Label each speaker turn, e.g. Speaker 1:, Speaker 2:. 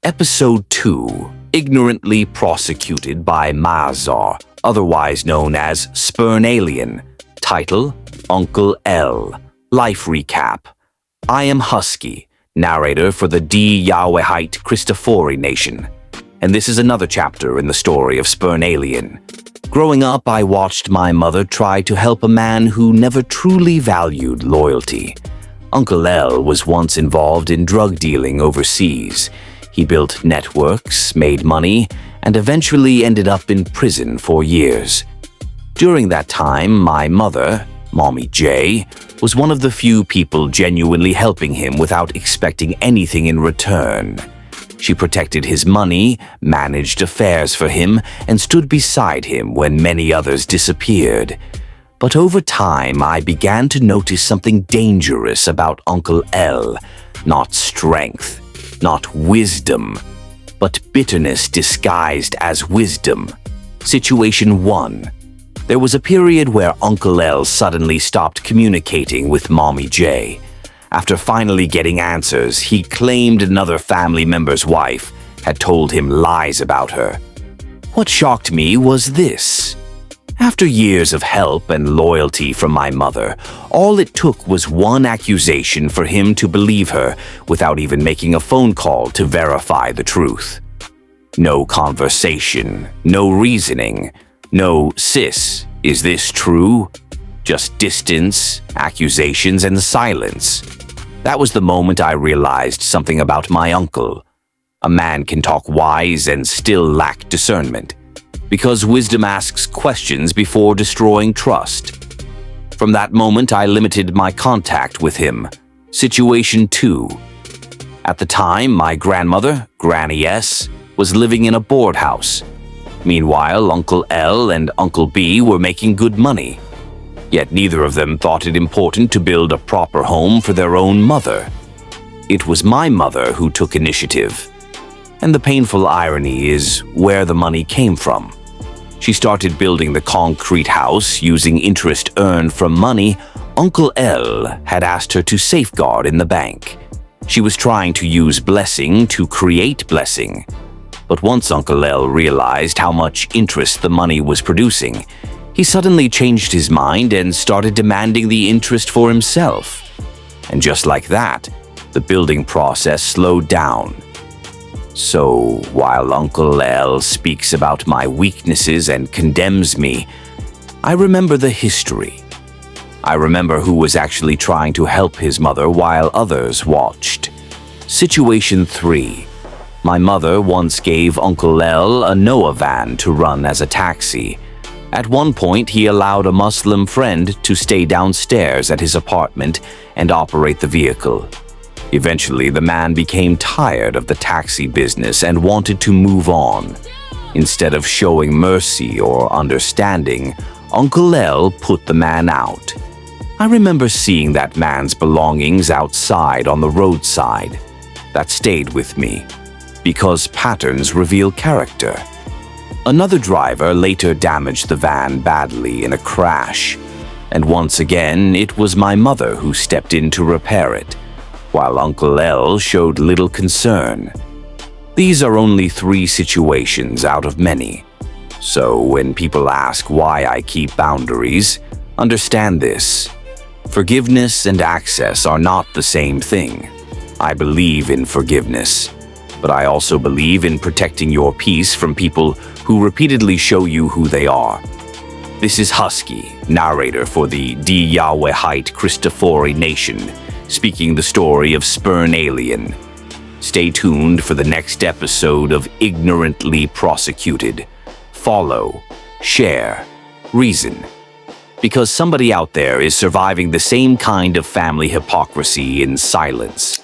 Speaker 1: Episode 2, Ignorantly Prosecuted by Mazar, otherwise known as SpurnAlien. Title, Uncle L. Life Recap. I am Husky, narrator for the Yahwehite Christafori Nation, and this is another chapter in the story of SpurnAlien. Growing up, I watched my mother try to help a man who never truly valued loyalty. Uncle L was once involved in drug dealing overseas. He built networks, made money, and eventually ended up in prison for years. During that time, my mother, Mommy J, was one of the few people genuinely helping him without expecting anything in return. She protected his money, managed affairs for him, and stood beside him when many others disappeared. But over time, I began to notice something dangerous about Uncle L. Not strength, not wisdom, but bitterness disguised as wisdom. Situation 1. There was a period where Uncle L suddenly stopped communicating with Mommy J. After finally getting answers, he claimed another family member's wife had told him lies about her. What shocked me was this. After years of help and loyalty from my mother, all it took was one accusation for him to believe her without even making a phone call to verify the truth. No conversation, no reasoning, no "sis, is this true?" Just distance, accusations, and silence. That was the moment I realized something about my uncle. A man can talk wise and still lack discernment, because wisdom asks questions before destroying trust. From that moment, I limited my contact with him. Situation 2. At the time, my grandmother, Granny S, was living in a board house. Meanwhile, Uncle L and Uncle B were making good money. Yet neither of them thought it important to build a proper home for their own mother. It was my mother who took initiative. And the painful irony is where the money came from. She started building the concrete house using interest earned from money Uncle L had asked her to safeguard in the bank. She was trying to use blessing to create blessing. But once Uncle L realized how much interest the money was producing, he suddenly changed his mind and started demanding the interest for himself. And just like that, the building process slowed down. So, while Uncle L speaks about my weaknesses and condemns me, I remember the history. I remember who was actually trying to help his mother while others watched. Situation 3. My mother once gave Uncle L a Noah van to run as a taxi. At one point, he allowed a Muslim friend to stay downstairs at his apartment and operate the vehicle. Eventually, the man became tired of the taxi business and wanted to move on. Instead of showing mercy or understanding, Uncle L put the man out. I remember seeing that man's belongings outside on the roadside. That stayed with me, because patterns reveal character. Another driver later damaged the van badly in a crash, and once again, it was my mother who stepped in to repair it, while Uncle L showed little concern. These are only 3 situations out of many. So when people ask why I keep boundaries, understand this. Forgiveness and access are not the same thing. I believe in forgiveness, but I also believe in protecting your peace from people who repeatedly show you who they are. This is Husky, narrator for the Yahwehite Christafori Nation, speaking the story of SpurnAlien. Stay tuned for the next episode of Ignorantly Prosecuted. Follow, share, reason. Because somebody out there is surviving the same kind of family hypocrisy in silence.